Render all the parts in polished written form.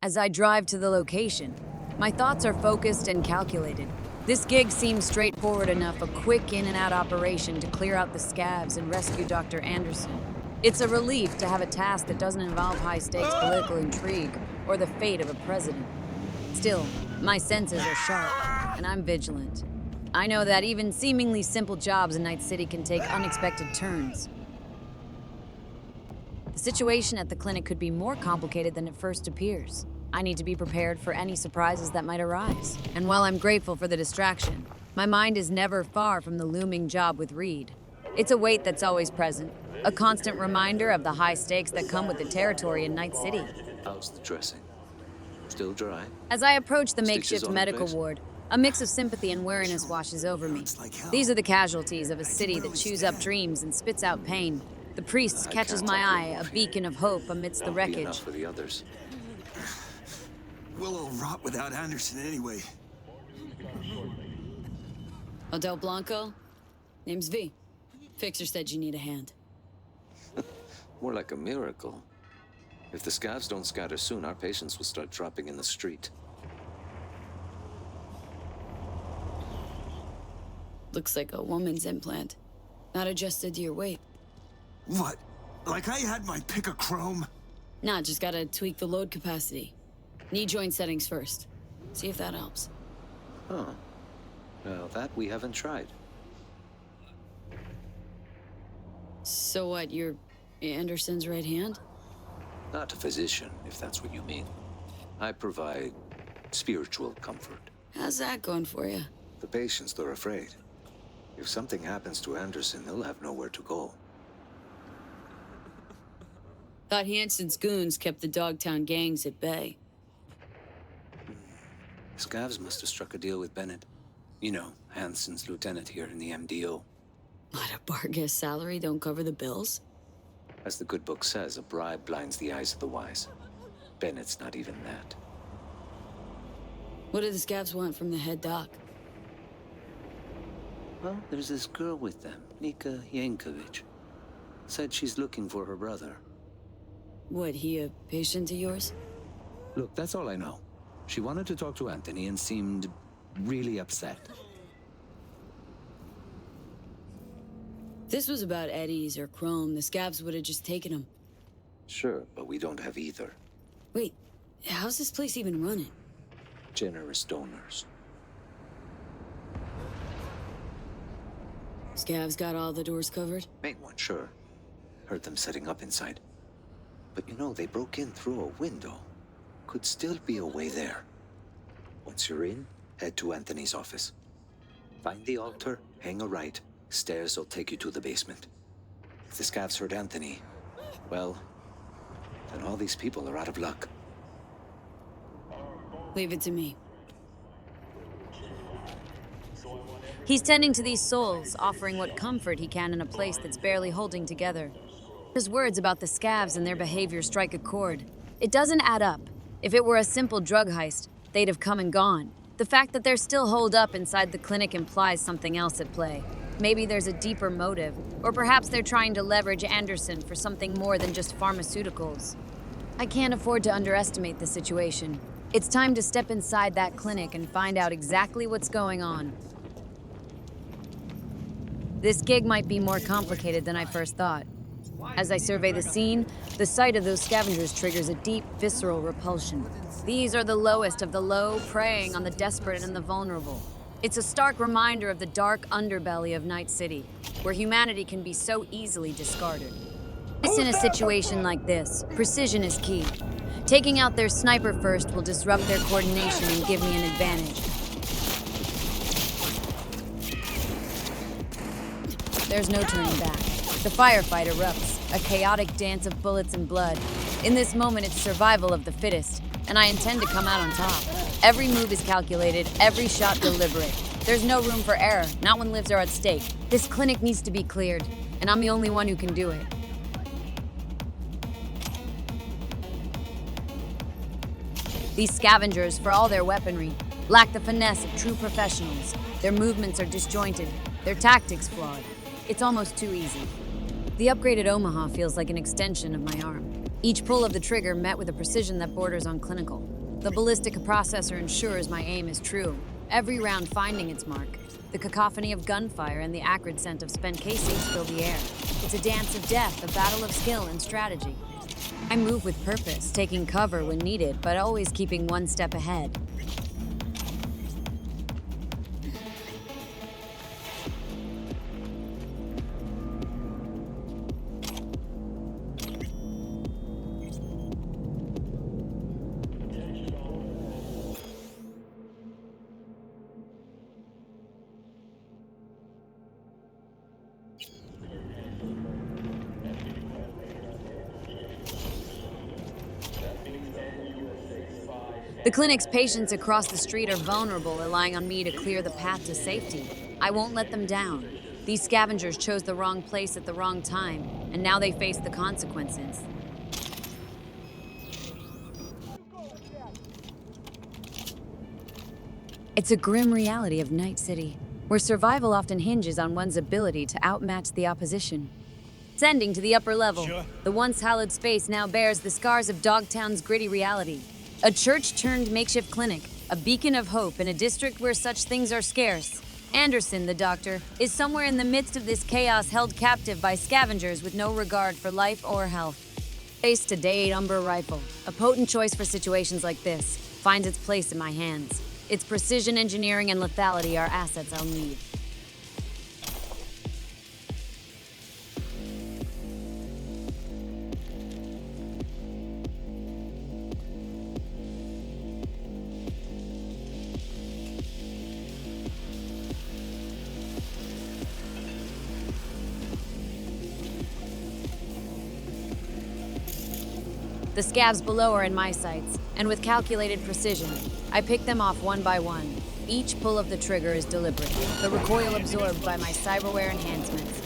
As I drive to the location, my thoughts are focused and calculated. This gig seems straightforward enough, a quick in-and-out operation to clear out the scabs and rescue Dr. Anderson. It's a relief to have a task that doesn't involve high-stakes political intrigue or the fate of a president. Still, my senses are sharp, and I'm vigilant. I know that even seemingly simple jobs in Night City can take unexpected turns. The situation at the clinic could be more complicated than it first appears. I need to be prepared for any surprises that might arise. And while I'm grateful for the distraction, my mind is never far from the looming job with Reed. It's a weight that's always present, a constant reminder of the high stakes that come with the territory in Night City. How's the dressing? Still dry? As I approach the Stitches makeshift on medical place? ward, a mix of sympathy and wariness washes over me. These are the casualties of a city that chews up dreams and spits out pain. The priest I catches can't my help eye, you, a Morphe. beacon of hope amidst the Won't be wreckage. enough for the others. We'll all rot without Anderson anyway. Odell Blanco? Name's V. Fixer said you need a hand. More like a miracle. If the scavs don't scatter soon, our patients will start dropping in the street. Looks like a woman's implant. Not adjusted to your weight. What? Like I had my pick of chrome? Nah, just gotta tweak the load capacity. Knee joint settings first. See if that helps. Huh. Well, that we haven't tried. So what, you're Anderson's right hand? Not a physician, if that's what you mean. I provide spiritual comfort. How's that going for you? The patients, they're afraid. If something happens to Anderson, they'll have nowhere to go. Thought Hanson's goons kept the DOGTOWN gangs at bay. Scavs must have struck a deal with Bennett. You know, Hanson's lieutenant here in the MDO. What, a bar-guest salary don't cover the bills? As the good book says, a bribe blinds the eyes of the wise. Bennett's not even that. What do the scabs want from the head doc? Well, there's this girl with them, Nika Yankovic. Said she's looking for her brother. What, he a patient of yours? Look, that's all I know. She wanted to talk to Anthony and seemed really upset. If this was about Eddies or Chrome, the scabs would have just taken him. Sure, but we don't have either. Wait, how's this place even running? Generous donors. Scavs got all the doors covered? Main one, sure. Heard them setting up inside. But you know, they broke in through a window. Could still be a way there. Once you're in, head to Anthony's office. Find the altar, hang a right. Stairs will take you to the basement. If the scavs heard Anthony, well, then all these people are out of luck. Leave it to me. He's tending to these souls, offering what comfort he can in a place that's barely holding together. His words about the scavs and their behavior strike a chord. It doesn't add up. If it were a simple drug heist, they'd have come and gone. The fact that they're still holed up inside the clinic implies something else at play. Maybe there's a deeper motive, or perhaps they're trying to leverage Anderson for something more than just pharmaceuticals. I can't afford to underestimate the situation. It's time to step inside that clinic and find out exactly what's going on. This gig might be more complicated than I first thought. As I survey the scene, the sight of those scavengers triggers a deep, visceral repulsion. These are the lowest of the low, preying on the desperate and the vulnerable. It's a stark reminder of the dark underbelly of Night City, where humanity can be so easily discarded. In a situation like this, precision is key. Taking out their sniper first will disrupt their coordination and give me an advantage. There's no turning back. The firefight erupts, a chaotic dance of bullets and blood. In this moment, it's survival of the fittest, and I intend to come out on top. Every move is calculated, every shot deliberate. There's no room for error, not when lives are at stake. This clinic needs to be cleared, and I'm the only one who can do it. These scavengers, for all their weaponry, lack the finesse of true professionals. Their movements are disjointed, their tactics flawed. It's almost too easy. The upgraded Omaha feels like an extension of my arm. Each pull of the trigger met with a precision that borders on clinical. The ballistic processor ensures my aim is true, every round finding its mark. The cacophony of gunfire and the acrid scent of spent casings fill the air. It's a dance of death, a battle of skill and strategy. I move with purpose, taking cover when needed, but always keeping one step ahead. The clinic's patients across the street are vulnerable, relying on me to clear the path to safety. I won't let them down. These scavengers chose the wrong place at the wrong time, and now they face the consequences. It's a grim reality of Night City, where survival often hinges on one's ability to outmatch the opposition. Ascending to the upper level, the once hallowed space now bears the scars of Dogtown's gritty reality. A church-turned makeshift clinic, a beacon of hope in a district where such things are scarce. Anderson, the doctor, is somewhere in the midst of this chaos, held captive by scavengers with no regard for life or health. Faced today, Umber rifle, a potent choice for situations like this, finds its place in my hands. Its precision engineering and lethality are assets I'll need. The scabs below are in my sights, and with calculated precision, I pick them off one by one. Each pull of the trigger is deliberate, the recoil absorbed by my cyberware enhancements.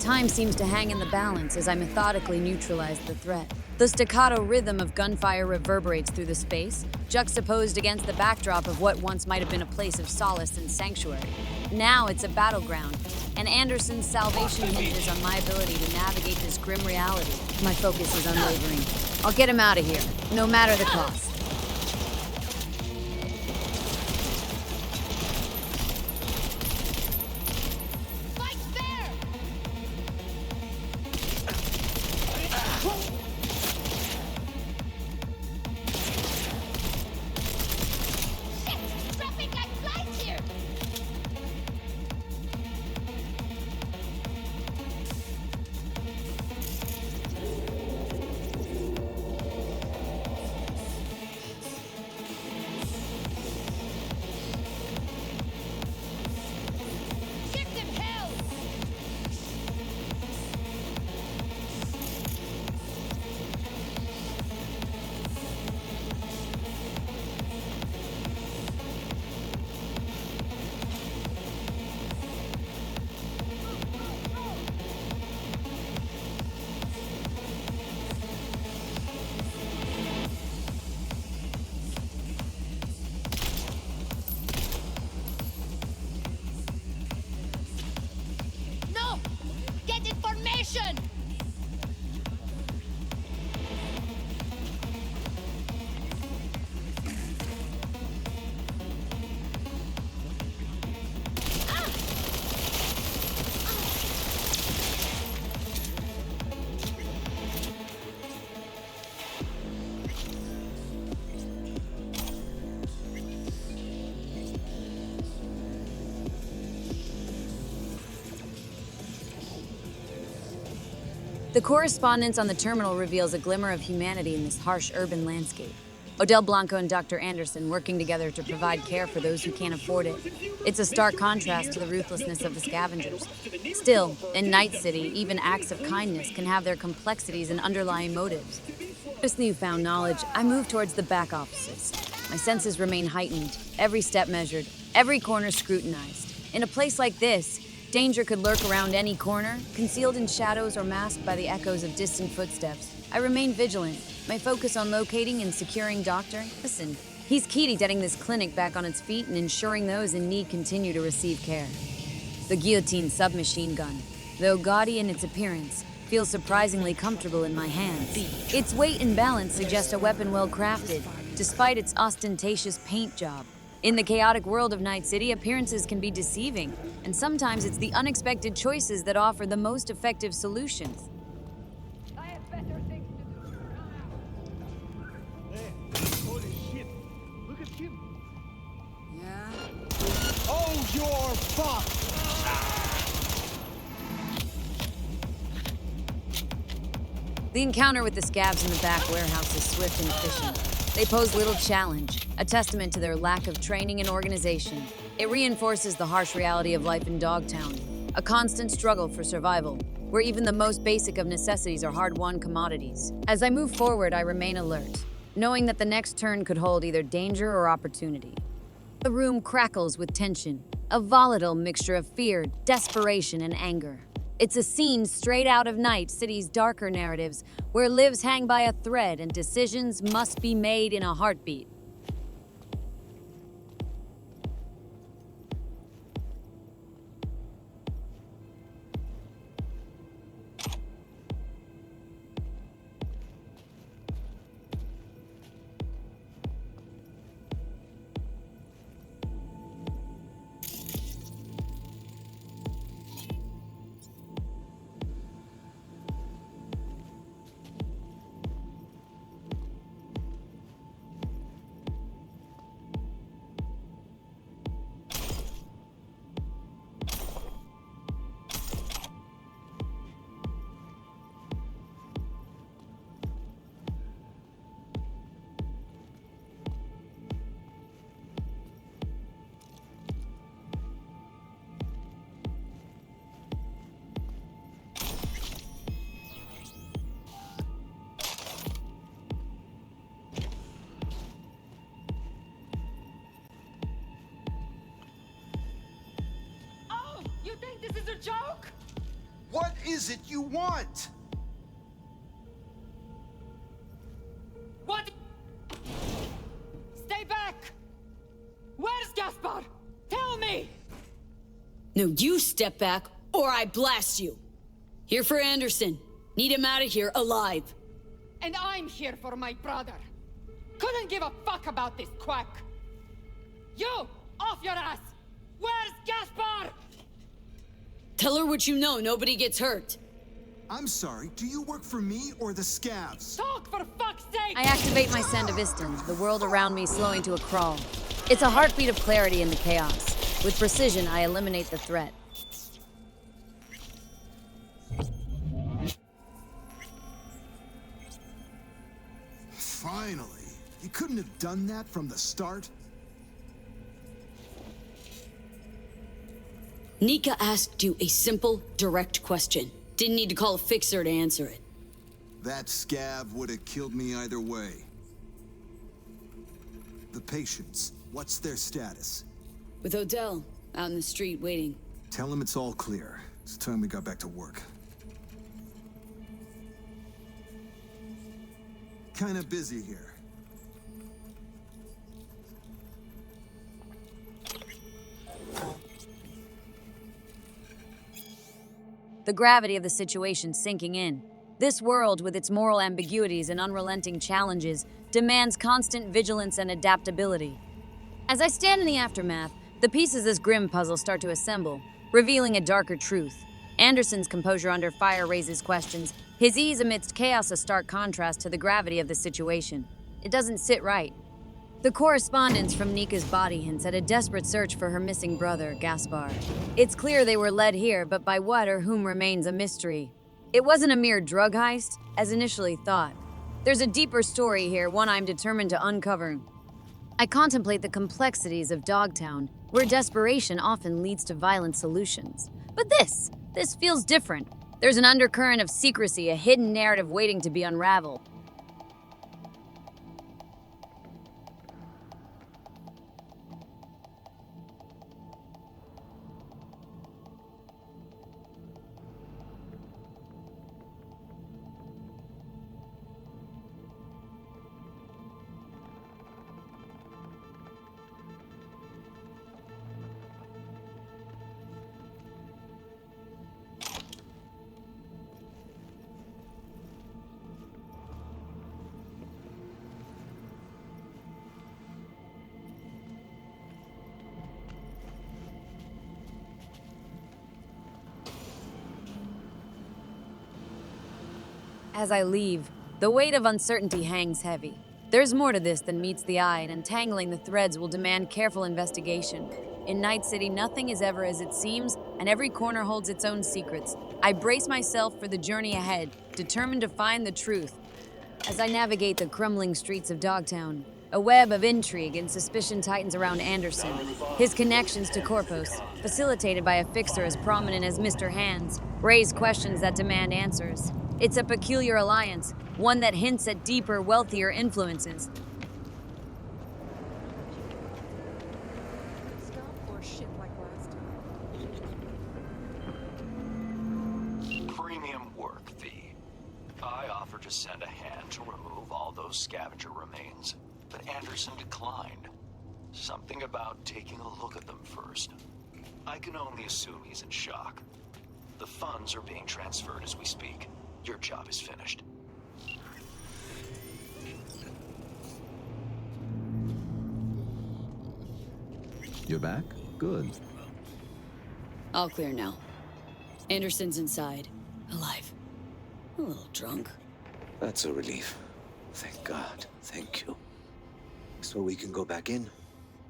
Time seems to hang in the balance as I methodically neutralize the threat. The staccato rhythm of gunfire reverberates through the space, juxtaposed against the backdrop of what once might have been a place of solace and sanctuary. Now it's a battleground, and Anderson's salvation hinges on my ability to navigate this grim reality. My focus is unwavering. I'll get him out of here, no matter the cost. The correspondence on the terminal reveals a glimmer of humanity in this harsh urban landscape. Odell Blanco and Dr. Anderson working together to provide care for those who can't afford it. It's a stark contrast to the ruthlessness of the scavengers. Still, in Night City, even acts of kindness can have their complexities and underlying motives. With this newfound knowledge, I move towards the back offices. My senses remain heightened, every step measured, every corner scrutinized. In a place like this, danger could lurk around any corner, concealed in shadows or masked by the echoes of distant footsteps. I remain vigilant, my focus on locating and securing Dr. Listen, he's key to getting this clinic back on its feet and ensuring those in need continue to receive care. The guillotine submachine gun, though gaudy in its appearance, feels surprisingly comfortable in my hands. Its weight and balance suggest a weapon well crafted, despite its ostentatious paint job. In the chaotic world of Night City, appearances can be deceiving, and sometimes it's the unexpected choices that offer the most effective solutions. I have better things to do. Hey, holy shit. Look at him. Yeah? Oh, you're fucked! The encounter with the scabs in the back warehouse is swift and efficient. They pose little challenge, a testament to their lack of training and organization. It reinforces the harsh reality of life in Dogtown, a constant struggle for survival, where even the most basic of necessities are hard-won commodities. As I move forward, I remain alert, knowing that the next turn could hold either danger or opportunity. The room crackles with tension, a volatile mixture of fear, desperation, and anger. It's a scene straight out of Night City's darker narratives, where lives hang by a thread and decisions must be made in a heartbeat. Oh, you think this is a joke? What is it you want? What? Stay back! Where's Gaspar? Tell me! No, you step back, or I blast you. Here for Anderson. Need him out of here alive. And I'm here for my brother. Couldn't give a fuck about this quack. You, off your ass! Where's Gaspar? Tell her what you know, nobody gets hurt. I'm sorry, do you work for me or the scabs? Talk for fuck's sake! I activate my Sandavistan, the world around me slowing to a crawl. It's a heartbeat of clarity in the chaos. With precision, I eliminate the threat. Finally. You couldn't have done that from the start? Nika asked you a simple, direct question. Didn't need to call a fixer to answer it. That scab would have killed me either way. The patients, what's their status? With Odell, out in the street waiting. Tell him it's all clear. It's time we got back to work. Kinda busy here. The gravity of the situation sinking in. This world, with its moral ambiguities and unrelenting challenges, demands constant vigilance and adaptability. As I stand in the aftermath, the pieces of this grim puzzle start to assemble, revealing a darker truth. Anderson's composure under fire raises questions, his ease amidst chaos a stark contrast to the gravity of the situation. It doesn't sit right. The correspondence from Nika's body hints at a desperate search for her missing brother, Gaspar. It's clear they were led here, but by what or whom remains a mystery. It wasn't a mere drug heist, as initially thought. There's a deeper story here, one I'm determined to uncover. I contemplate the complexities of Dogtown, where desperation often leads to violent solutions. But this feels different. There's an undercurrent of secrecy, a hidden narrative waiting to be unraveled. As I leave, the weight of uncertainty hangs heavy. There's more to this than meets the eye, and untangling the threads will demand careful investigation. In Night City, nothing is ever as it seems, and every corner holds its own secrets. I brace myself for the journey ahead, determined to find the truth. As I navigate the crumbling streets of Dogtown, a web of intrigue and suspicion tightens around Anderson. His connections to Corpus, facilitated by a fixer as prominent as Mr. Hands, raise questions that demand answers. It's a peculiar alliance, one that hints at deeper, wealthier influences. Premium work, VEE. I offered to send a hand to remove all those scavenger remains, but Anderson declined. Something about taking a look at them first. I can only assume he's in shock. The funds are being transferred as we speak. Your job is finished. You're back? Good. All clear now. Anderson's inside. Alive. A little drunk. That's a relief. Thank God. Thank you. So we can go back in?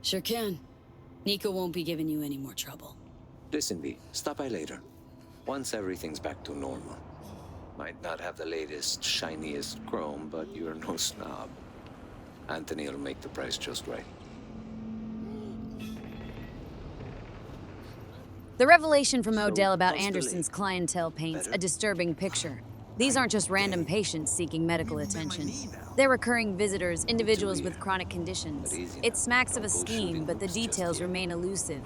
Sure can. Nico won't be giving you any more trouble. Listen, V, stop by later. Once everything's back to normal. Might not have the latest, shiniest chrome, but you're no snob. Anthony will make the price just right. The revelation from So, Odell about how's the Anderson's leg? clientele paints Better? a disturbing picture. These aren't just random patients seeking medical Even bend my attention. knee now. They're recurring visitors, individuals you. with chronic conditions. But easy It now. smacks of a Don't go scheme, shooting but the hoops just details yet. remain elusive.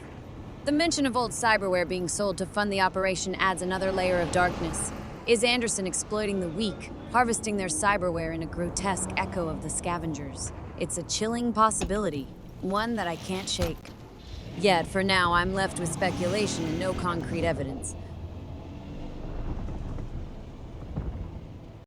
The mention of old cyberware being sold to fund the operation adds another layer of darkness. Is Anderson exploiting the weak, harvesting their cyberware in a grotesque echo of the scavengers? It's a chilling possibility, one that I can't shake. Yet, for now, I'm left with speculation and no concrete evidence.